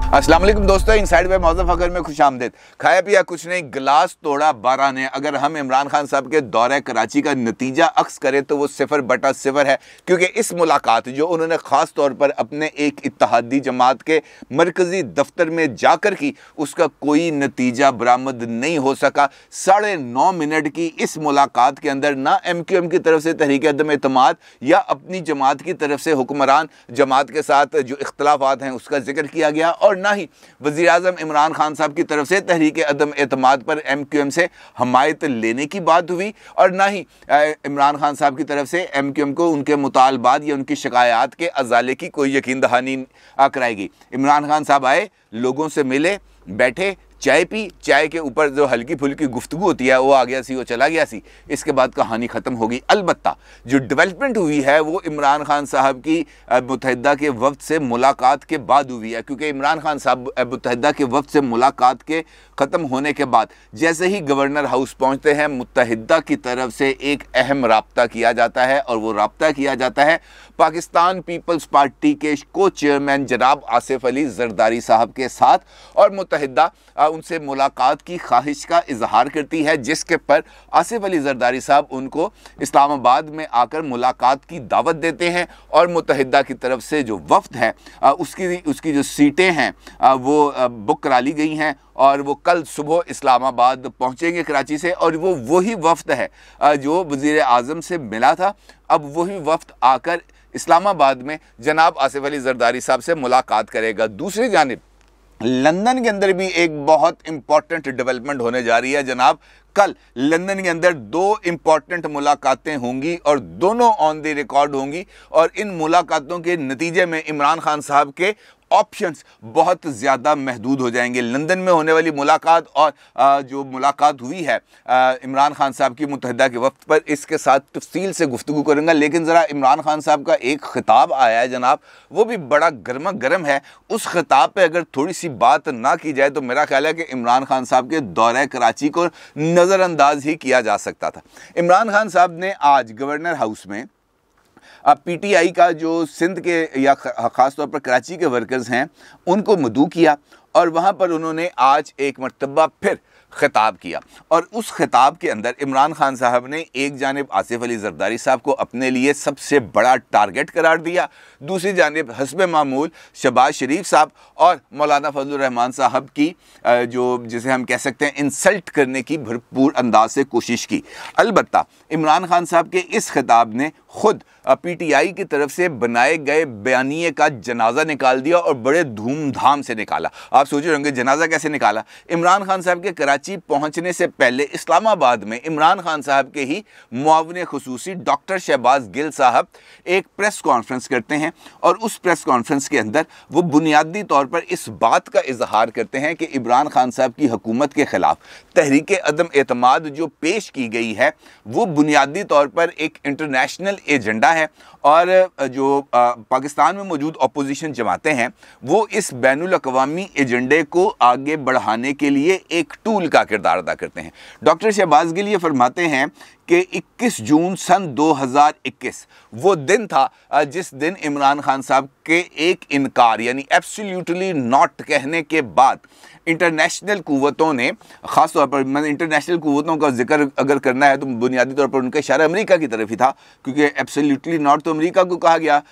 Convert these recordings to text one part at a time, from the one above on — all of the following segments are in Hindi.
अस्सलाम वालेकुम दोस्तों, इनसाइड बाय मौज़फ़ फ़ख़र में खुश आमदीद। खाया पिया कुछ नहीं, गिलास तोड़ा 12 ने। अगर हम इमरान खान साहब के दौरे कराची का नतीजा अक्स करें तो वो 0/0 है, क्योंकि इस मुलाकात जो उन्होंने ख़ास तौर पर अपने एक इत्तेहादी जमात के मरकज़ी दफ्तर में जाकर की, उसका कोई नतीजा बरामद नहीं हो सका। 9.5 मिनट की इस मुलाकात के अंदर ना MQM की तरफ से तहरीक अदम एतमाद या अपनी जमात की तरफ से हुक्मरान जमात के साथ जो इख्तलाफात हैं उसका जिक्र किया गया, और ना ही वज़ीर-ए-आज़म इमरान खान साहब की तरफ से तहरीक अदम एतमाद पर MQM से हमायत लेने की बात हुई, और ना ही इमरान खान साहब की तरफ से MQM को उनके मुतालबात या उनकी शिकायत के अजाले की कोई यकीन दहानी कराएगी। इमरान खान साहब आए, लोगों से मिले, बैठे, चाय पी, चाय के ऊपर जो हल्की फुल्की गुफ्तगू होती है वो आ गया सी, वो चला गया सी, इसके बाद कहानी ख़त्म होगी। अलबत्ता जो डेवलपमेंट हुई है वो इमरान खान साहब की मुत्तहिदा के वफ्द से मुलाकात के बाद हुई है, क्योंकि इमरान खान साहब मुत्तहिदा के वफ्द से मुलाकात के ख़त्म होने के बाद जैसे ही गवर्नर हाउस पहुँचते हैं, मुत्तहिदा की तरफ से एक अहम राब्ता किया जाता है, और वो राब्ता किया जाता है पाकिस्तान पीपल्स पार्टी के को चेयरमैन जनाब आसिफ अली जरदारी साहब के साथ, और मुत्तहिदा उनसे मुलाकात की ख्वाहिश का इजहार करती है, जिसके पर आसिफ अली जरदारी साहब उनको इस्लामाबाद में आकर मुलाकात की दावत देते हैं, और मुत्तहिदा की तरफ से जो वफ्द है उसकी जो सीटें हैं वो बुक करा ली गई हैं, और वो कल सुबह इस्लामाबाद पहुंचेंगे कराची से, और वो वही वफ्द है जो वज़ीर आज़म से मिला था। अब वही वफ्द आकर इस्लामाबाद में जनाब आसिफ अली जरदारी साहब से मुलाकात करेगा। दूसरी जानिब लंदन के अंदर भी एक बहुत इंपॉर्टेंट डेवलपमेंट होने जा रही है जनाब। कल लंदन के अंदर 2 इंपॉर्टेंट मुलाकातें होंगी, और दोनों ऑन द रिकॉर्ड होंगी, और इन मुलाकातों के नतीजे में इमरान खान साहब के ऑप्शंस बहुत ज़्यादा महदूद हो जाएंगे। लंदन में होने वाली मुलाकात और जो मुलाकात हुई है इमरान खान साहब की मुत्तहिदा के वक्त पर, इसके साथ तफसील से गुफ्तगू करूँगा। लेकिन ज़रा इमरान खान साहब का एक ख़िताब आया है जनाब, वो भी बड़ा गर्मा गर्म है। उस ख़िताब पे अगर थोड़ी सी बात ना की जाए तो मेरा ख्याल है कि इमरान खान साहब के दौरे कराची को नज़रअंदाज ही किया जा सकता था। इमरान खान साहब ने आज गवर्नर हाउस में PTI का जो सिंध के या ख़ास तौर पर कराची के वर्कर्स हैं उनको मदऊ किया, और वहाँ पर उन्होंने आज एक मरतबा फिर ख़िताब किया, और उस ख़िताब के अंदर इमरान खान साहब ने एक जानिब आसिफ अली जरदारी साहब को अपने लिए सबसे बड़ा टारगेट करार दिया, दूसरी जानिब हस्ब मामूल शहबाज शरीफ साहब और मौलाना फजलुर रहमान साहब की जो जिसे हम कह सकते हैं इंसल्ट करने की भरपूर अंदाज से कोशिश की। अलबत्ता इमरान खान साहब के इस ख़िताब ने ख़ुद PTI की तरफ से बनाए गए बयानिए का जनाजा निकाल दिया, और बड़े धूमधाम से निकाला। आप सोच रहे होंगे जनाजा कैसे निकाला। इमरान खान साहब के कराची पहुंचने से पहले इस्लामाबाद में इमरान खान साहब के ही मुआविन खुसूसी डॉक्टर शहबाज गिल साहब एक प्रेस कॉन्फ्रेंस करते हैं, और उस प्रेस कॉन्फ्रेंस के अंदर वो बुनियादी तौर पर इस बात का इजहार करते हैं कि इमरान खान साहब की हुकूमत के ख़िलाफ़ तहरीक अदम एतमाद जो पेश की गई है वो बुनियादी तौर पर एक इंटरनेशनल एजेंडा है, और जो पाकिस्तान में मौजूद अपोजिशन जमातें हैं वो इस बैनुल अक़वामी एजेंडे को आगे बढ़ाने के लिए एक टूल का किरदार अदा करते हैं। डॉक्टर शहबाज गिल ये फरमाते हैं कि 21 जून सन 2021 वो दिन था जिस दिन इमरान खान साहब के एक इनकार यानी एब्सोल्युटली नॉट कहने के बाद इंटरनेशनल कुव्वतों ने, ख़ास तौर पर मैंने इंटरनेशनल कुव्वतों का जिक्र अगर करना है तो बुनियादी तौर पर उनका इशारा अमेरिका की तरफ ही था, क्योंकि एब्सोल्युटली नॉट तो अमेरिका को कहा गया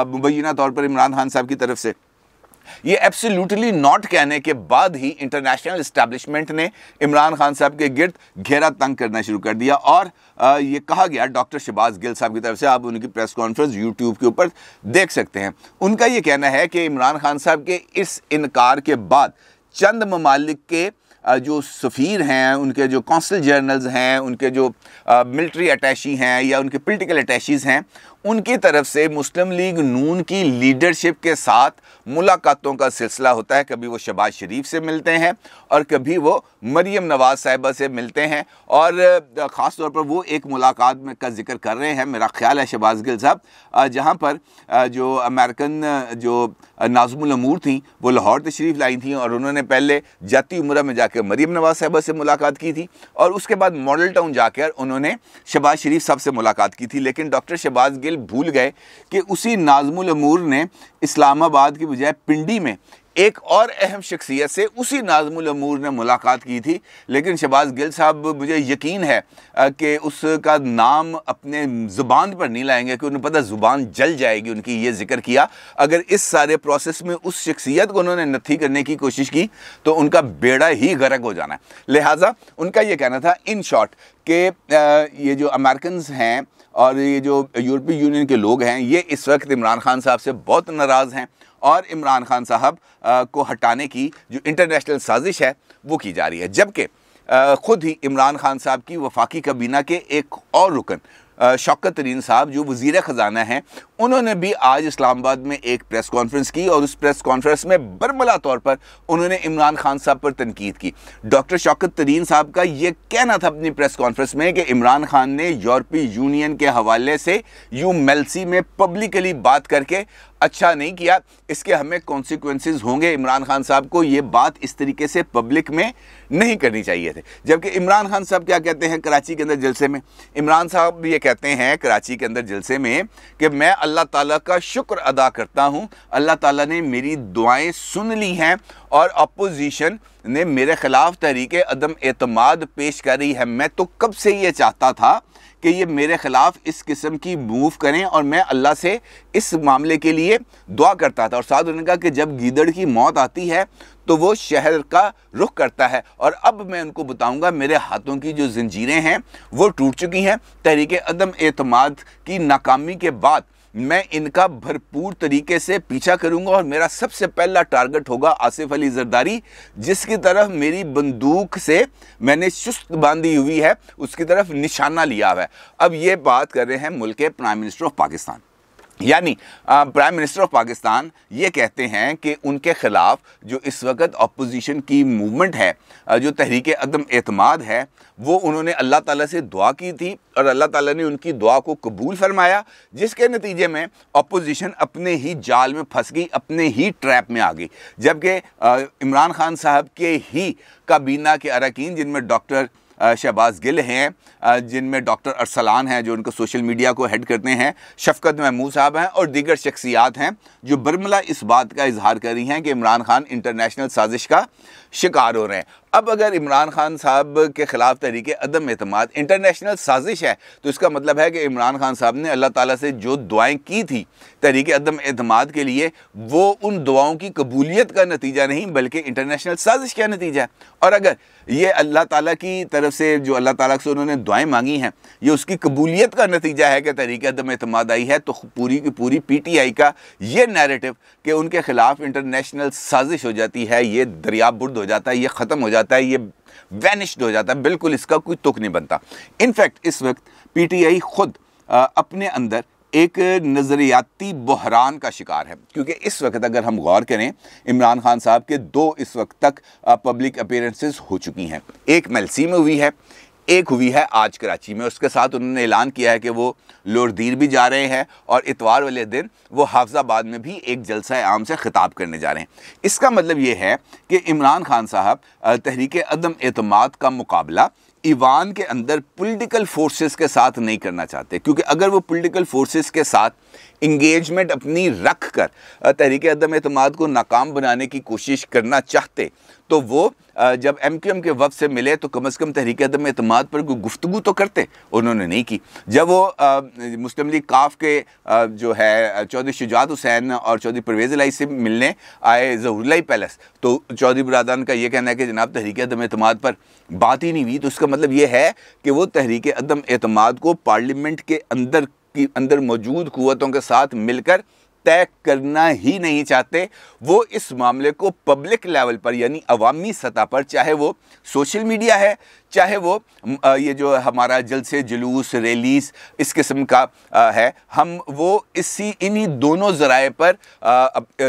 मुबैना तौर पर इमरान खान साहब की तरफ से। ये एब्सोल्युटली नॉट कहने के बाद ही इंटरनेशनल इस्टेब्लिशमेंट ने इमरान खान साहब के गिर्द घेरा तंग करना शुरू कर दिया, और ये कहा गया डॉक्टर शहबाज गिल साहब की तरफ से, आप उनकी प्रेस कॉन्फ्रेंस यूट्यूब के ऊपर देख सकते हैं। उनका ये कहना है कि इमरान खान साहब के इस इनकार के बाद चंद ममालिक के जो सफ़ीर हैं, उनके जो कौंसल जर्नल्स हैं, उनके जो मिलिट्री अटैशी हैं या उनके पॉलिटिकल अटैशीज़ हैं, उनकी तरफ से मुस्लिम लीग नून की लीडरशिप के साथ मुलाकातों का सिलसिला होता है। कभी वो शहबाज शरीफ से मिलते हैं और कभी वो मरीम नवाज़ साहिबा से मिलते हैं, और ख़ास तौर पर वो एक मुलाकात में का जिक्र कर रहे हैं, मेरा ख्याल है शहबाज गिल साहब, जहाँ पर जो अमेरिकन जो नाज़मुल अमूर थी वो लाहौर तशरीफ़ लाई थी, और उन्होंने पहले जाती उम्रा में जाकर मरीम नवाज़ साहिबा से मुलाकात की थी, और उसके बाद मॉडल टाउन जाकर उन्होंने शहबाज शरीफ साहब से मुलाकात की थी। लेकिन डॉक्टर शहबाज गिल भूल गए कि उसी नाज़मुल अमूर ने इस्लामाबाद की बजाय पिंडी में एक और अहम शख्सियत से उसी नाज़मुल अमूर ने मुलाकात की थी, लेकिन शहबाज गिल साहब मुझे यकीन है कि उसका नाम अपने ज़ुबान पर नहीं लाएंगे कि उन्हें पता ज़ुबान जल जाएगी उनकी ये जिक्र किया। अगर इस सारे प्रोसेस में उस शख्सियत को उन्होंने नत्थी करने की कोशिश की तो उनका बेड़ा ही गर्क हो जाना है। लिहाजा उनका ये कहना था इन शॉर्ट कि ये जो अमेरिकन्स हैं और ये जो यूरोपीय यूनियन के लोग हैं ये इस वक्त इमरान खान साहब से बहुत नाराज़ हैं और इमरान खान साहब को हटाने की जो इंटरनेशनल साजिश है वो की जा रही है। जबकि ख़ुद ही इमरान खान साहब की वफाकी काबीना के एक और रुकन शौकत तरीन साहब जो वज़ीर ख़जाना हैं, उन्होंने भी आज इस्लामाबाद में एक प्रेस कॉन्फ्रेंस की और उस प्रेस कॉन्फ्रेंस में बरमला तौर पर उन्होंने इमरान खान साहब पर तनकीद की। डॉक्टर शौकत तरीन साहब का ये कहना था अपनी प्रेस कॉन्फ्रेंस में कि इमरान खान ने यूरोपीय यूनियन के हवाले से यूमेल्सी में पब्लिकली बात करके अच्छा नहीं किया, इसके हमें कॉन्सिक्वेंसेस होंगे। इमरान खान साहब को ये बात इस तरीके से पब्लिक में नहीं करनी चाहिए थे। जबकि इमरान खान साहब क्या कहते हैं कराची के अंदर जलसे में, इमरान साहब ये कहते हैं कराची के अंदर जलसे में कि मैं अल्लाह ताला का शुक्र अदा करता हूँ, अल्लाह ताला ने मेरी दुआएं सुन ली हैं और अपोजिशन ने मेरे ख़िलाफ़ तहरीक अदम एतमाद पेश करी है। मैं तो कब से ये चाहता था कि ये मेरे ख़िलाफ़ इस किस्म की मूव करें और मैं अल्लाह से इस मामले के लिए दुआ करता था। और साथ उन्होंने कहा कि जब गीदड़ की मौत आती है तो वो शहर का रुख करता है और अब मैं उनको बताऊंगा मेरे हाथों की जो जंजीरें हैं वो टूट चुकी हैं। तहरीक अदम एतमाद की नाकामी के बाद मैं इनका भरपूर तरीके से पीछा करूंगा और मेरा सबसे पहला टारगेट होगा आसिफ अली जरदारी, जिसकी तरफ मेरी बंदूक से मैंने सुस्त बांधी हुई है, उसकी तरफ निशाना लिया हुआ है। अब ये बात कर रहे हैं मुल्क के प्राइम मिनिस्टर ऑफ पाकिस्तान, यानी प्राइम मिनिस्टर ऑफ पाकिस्तान ये कहते हैं कि उनके ख़िलाफ़ जो इस वक्त अपोजिशन की मूवमेंट है, जो तहरीक अदम एतमाद है, वो उन्होंने अल्लाह ताला से दुआ की थी और अल्लाह ताला ने उनकी दुआ को कबूल फरमाया, जिसके नतीजे में अपोजिशन अपने ही जाल में फंस गई, अपने ही ट्रैप में आ गई। जबकि इमरान खान साहब के ही काबीना के अरकान जिनमें डॉक्टर शहबाज गिल हैं, जिनमें डॉक्टर अरसलान हैं जो उनको सोशल मीडिया को हेड करते हैं, शफकत महमूद साहब हैं और दीगर शख्सियात हैं जो बरमला इस बात का इजहार कर रही हैं कि इमरान खान इंटरनेशनल साजिश का शिकार हो रहे हैं। अब अगर इमरान खान साहब के ख़िलाफ़ तहरीक अदम एतमाद इंटरनेशनल साजिश है तो इसका मतलब है कि इमरान खान साहब ने अल्लाह ताला से जो दुआएं की थी तहरीक अदम एतमाद के लिए, वो उन दुआओं की कबूलियत का नतीजा नहीं बल्कि इंटरनेशनल साजिश का नतीजा है। और अगर ये अल्लाह ताला की तरफ से जो अल्लाह ताला से उन्होंने दुआएं मांगी हैं ये उसकी कबूलियत का नतीजा है कि तहरीक अदम एतमाद आई है, तो पूरी की पूरी PTI का ये नैरेटिव कि उनके ख़िलाफ़ इंटरनेशनल साजिश हो जाती है, ये दरियाबुर्द हो जाता है, ये ख़त्म हो जाता है, ये वैनिश्ड हो जाता है, बिल्कुल इसका कोई तुक नहीं बनता। इनफैक्ट इस वक्त PTI ख़ुद अपने अंदर एक नज़रियाती बहरान का शिकार है, क्योंकि इस वक्त अगर हम गौर करें इमरान खान साहब के 2 इस वक्त तक पब्लिक अपीयरेंसेस हो चुकी हैं। एक मेलसी में हुई है, एक हुई है आज कराची में। उसके साथ उन्होंने ऐलान किया है कि वो लोरदीर भी जा रहे हैं और इतवार वाले दिन वो हाफजाबाद में भी एक जलसा आम से खिताब करने जा रहे हैं। इसका मतलब ये है कि इमरान खान साहब तहरीक अदम एतमाद का मुकाबला ईवान के अंदर पॉलिटिकल फोर्सेस के साथ नहीं करना चाहते, क्योंकि अगर वो पॉलिटिकल फोर्सेस के साथ इंगेजमेंट अपनी रख कर तहरीक अदम एतमाद को नाकाम बनाने की कोशिश करना चाहते तो वो जब MQM के वफ़द से मिले तो कम से कम तहरीक अदम एतमाद पर कोई गुफ्तगू तो करते, उन्होंने नहीं की। जब वो मुस्लिम लीग काफ के जो है चौधरी शुजात हुसैन और चौधरी परवेज़ इलाही से मिलने आए ज़हूरुल्लाह पैलेस, तो चौधरी बरादरान का ये कहना है कि जनाब तहरीक अदम एतमाद पर बात ही नहीं हुई। तो इसका मतलब ये है कि वो तहरीक अदम एतमाद को पार्लियामेंट के अंदर मौजूद क़ुव्वतों के साथ मिलकर तय करना ही नहीं चाहते। वो इस मामले को पब्लिक लेवल पर यानी अवामी सतह पर, चाहे वो सोशल मीडिया है, चाहे वो ये जो हमारा जलसे जुलूस रैलीज इस किस्म का है, हम वो इन्हीं दोनों ज़राए पर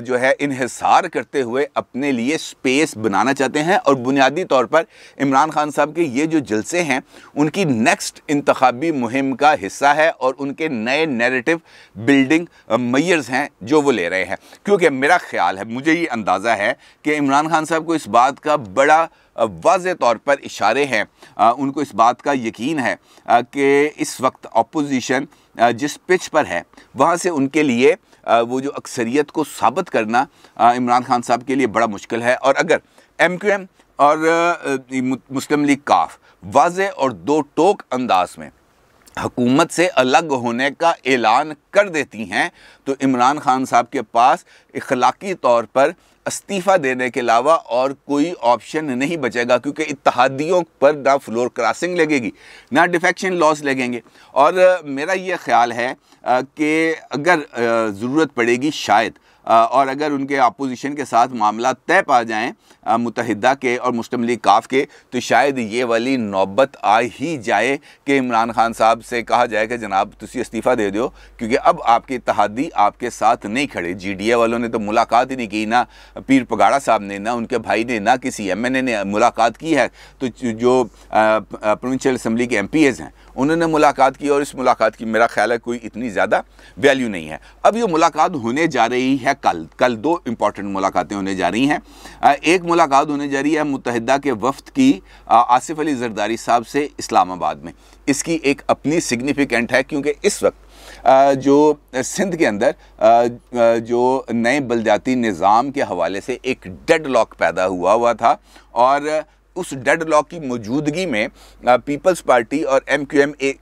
जो है इन्हिसार करते हुए अपने लिए स्पेस बनाना चाहते हैं। और बुनियादी तौर पर इमरान खान साहब के ये जो जलसे हैं उनकी नेक्स्ट इंतखाबी मुहिम का हिस्सा है और उनके नए नैरेटिव बिल्डिंग मेयर्स हैं जो वो ले रहे हैं। क्योंकि मेरा ख्याल है, मुझे ये अंदाज़ा है कि इमरान खान साहब को इस बात का बड़ा वाज़े तौर पर इशारे हैं, उनको इस बात का यकीन है कि इस वक्त अपोजिशन जिस पिच पर है वहाँ से उनके लिए वो जो अक्सरियत को साबित करना इमरान खान साहब के लिए बड़ा मुश्किल है। और अगर MQM और मुस्लिम लीग काफ वाज़े और दो टोक अंदाज में हुकूमत से अलग होने का ऐलान कर देती हैं तो इमरान खान साहब के पास इखलाकी तौर पर इस्तीफ़ा देने के अलावा और कोई ऑप्शन नहीं बचेगा, क्योंकि इत्तहादियों पर ना फ्लोर क्रॉसिंग लगेगी ना डिफेक्शन लॉस लगेंगे। और मेरा ये ख्याल है कि अगर ज़रूरत पड़ेगी शायद और अगर उनके अपोजिशन के साथ मामला तय पा जाएं मुत्तहिदा के और मुस्लिम लीग काफ के, तो शायद ये वाली नौबत आ ही जाए कि इमरान खान साहब से कहा जाए कि जनाब तुसी इस्तीफ़ा दे दो, क्योंकि अब आपके इत्तहादी आपके साथ नहीं खड़े। GDA वालों ने तो मुलाकात ही नहीं की, ना पीर पगाड़ा साहब ने, ना उनके भाई ने, ना किसी MNA ने मुलाकात की है। तो जो प्रोविंशियल असम्बली के MPs हैं उन्होंने मुलाकात की, और इस मुलाकात की मेरा ख्याल है कोई इतनी ज़्यादा वैल्यू नहीं है। अब ये मुलाकात होने जा रही है कल दो इम्पॉर्टेंट मुलाकातें होने जा रही हैं। एक मुलाकात होने जा रही है मुत्तहिदा के वफ्द की आसिफ अली जरदारी साहब से इस्लामाबाद में। इसकी एक अपनी सिग्निफिकेंट है, क्योंकि इस वक्त जो सिंध के अंदर जो नए बलदियाती निज़ाम के हवाले से एक डेड लॉक पैदा हुआ था, और उस डेड लॉक की मौजूदगी में पीपल्स पार्टी और MQM एक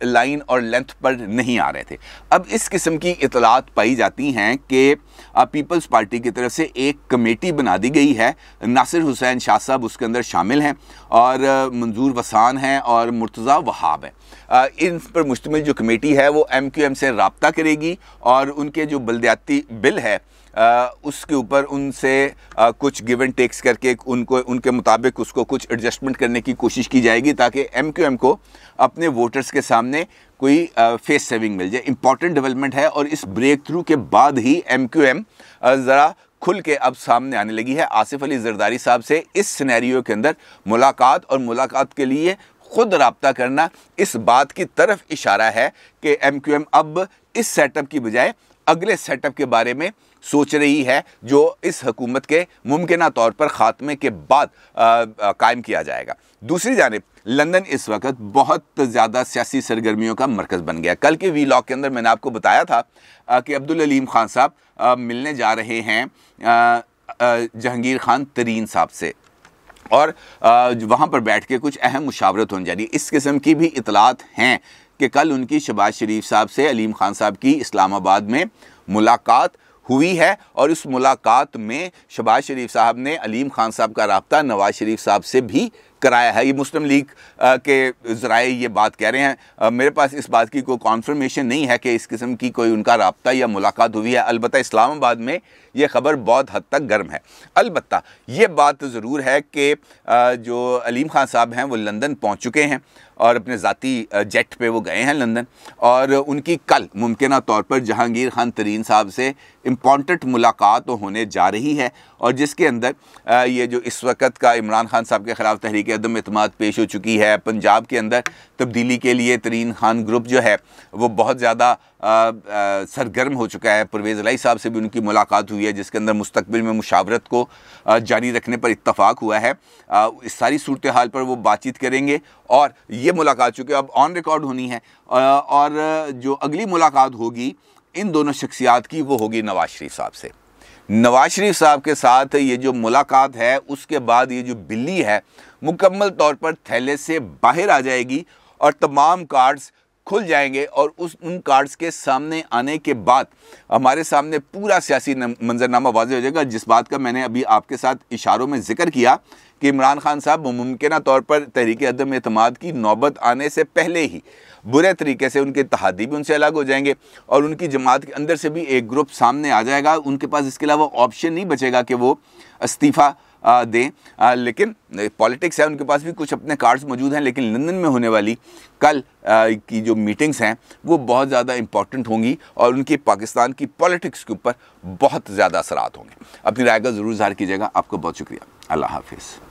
लाइन और लेंथ पर नहीं आ रहे थे। अब इस किस्म की इतलात पाई जाती हैं कि पीपल्स पार्टी की तरफ से एक कमेटी बना दी गई है। नासिर हुसैन शाह साहब उसके अंदर शामिल हैं, और मंजूर वसान हैं, और मुर्तज़ा वहाब हैं। इन पर मुश्तमिल जो कमेटी है वो MQM से रब्ता करेगी, और उनके जो बलदियाती बिल है उसके ऊपर उनसे कुछ गिव एंड टेक्स करके उनके मुताबिक उसको कुछ एडजस्टमेंट करने की कोशिश की जाएगी, ताकि MQM को अपने वोटर्स के सामने कोई फेस सेविंग मिल जाए। इंपॉर्टेंट डेवलपमेंट है, और इस ब्रेक थ्रू के बाद ही MQM ज़रा खुल के अब सामने आने लगी है। आसिफ अली जरदारी साहब से इस सिनेरियो के अंदर मुलाकात, और मुलाकात के लिए खुद राब्ता करना, इस बात की तरफ इशारा है कि MQM अब इस सेटअप की बजाय अगले सेटअप के बारे में सोच रही है, जो इस हुकूमत के मुमकिना तौर पर ख़ात्मे के बाद कायम किया जाएगा। दूसरी जानिब लंदन इस वक्त बहुत ज़्यादा सियासी सरगर्मियों का मरकज़ बन गया। कल के वीलॉग के अंदर मैंने आपको बताया था कि अब्दुल अलीम खान साहब मिलने जा रहे हैं जहांगीर खान तरीन साहब से, और वहाँ पर बैठ के कुछ अहम मुशावरत होने जा रही है। इस किस्म की भी इतलात हैं कि कल उनकी शहबाज शरीफ साहब से अलीम खान साहब की इस्लामाबाद में मुलाकात हुई है, और इस मुलाकात में शहबाज शरीफ साहब ने अलीम खान साहब का राब्ता नवाज शरीफ साहब से भी कराया है। ये मुस्लिम लीग के ज़राए ये बात कह रहे हैं। मेरे पास इस बात की कोई कॉन्फर्मेशन नहीं है कि इस किस्म की कोई उनका राब्ता या मुलाकात हुई है। अलबत्ता इस्लामाबाद में ये ख़बर बहुत हद तक गर्म है। अलबत्ता ये बात ज़रूर है कि जो अलीम खान साहब हैं वो लंदन पहुँच चुके हैं, और अपने ज़ाती जेट पे वो गए हैं लंदन, और उनकी कल मुमकिना तौर पर जहांगीर खान तरीन साहब से इम्पॉर्टेंट मुलाकात होने जा रही है, और जिसके अंदर ये जो इस वक्त का इमरान खान साहब के ख़िलाफ़ तहरीक अदम एतमाद पेश हो चुकी है, पंजाब के अंदर तब्दीली के लिए तरीन खान ग्रुप जो है वो बहुत ज़्यादा सरगर्म हो चुका है। परवेज़ इलाही साहब से भी उनकी मुलाकात हुई है, जिसके अंदर मुस्तकबिल में मुशावरत को जारी रखने पर इत्तफाक हुआ है। इस सारी सूरत हाल पर वो बातचीत करेंगे, और ये मुलाकात चूँकि अब ऑन रिकॉर्ड होनी है, और जो अगली मुलाकात होगी इन दोनों शख्सियात की वो होगी नवाज शरीफ साहब से। नवाज शरीफ साहब के साथ ये जो मुलाकात है, उसके बाद ये जो बिल्ली है मुकम्मल तौर पर थैले से बाहर आ जाएगी, और तमाम कार्ड्स खुल जाएंगे, और उन कार्ड्स के सामने आने के बाद हमारे सामने पूरा सियासी मंजरनामा वाज़ेह हो जाएगा। जिस बात का मैंने अभी आपके साथ इशारों में जिक्र किया कि इमरान खान साहब मुमकिना तौर पर तहरीक अदम एतमाद की नौबत आने से पहले ही बुरे तरीके से उनके इत्तेहादी भी उनसे अलग हो जाएंगे, और उनकी जमात के अंदर से भी एक ग्रुप सामने आ जाएगा। उनके पास इसके अलावा ऑप्शन नहीं बचेगा कि वो इस्तीफ़ा दें, लेकिन पॉलिटिक्स है, उनके पास भी कुछ अपने कार्ड्स मौजूद हैं। लेकिन लंदन में होने वाली कल की जो मीटिंग्स हैं वो बहुत ज़्यादा इंपॉर्टेंट होंगी, और उनकी पाकिस्तान की पॉलिटिक्स के ऊपर बहुत ज़्यादा असरात होंगे। अपनी राय का ज़रूर ज़ाहिर कीजिएगा। आपका बहुत शुक्रिया। अल्लाह हाफिज़।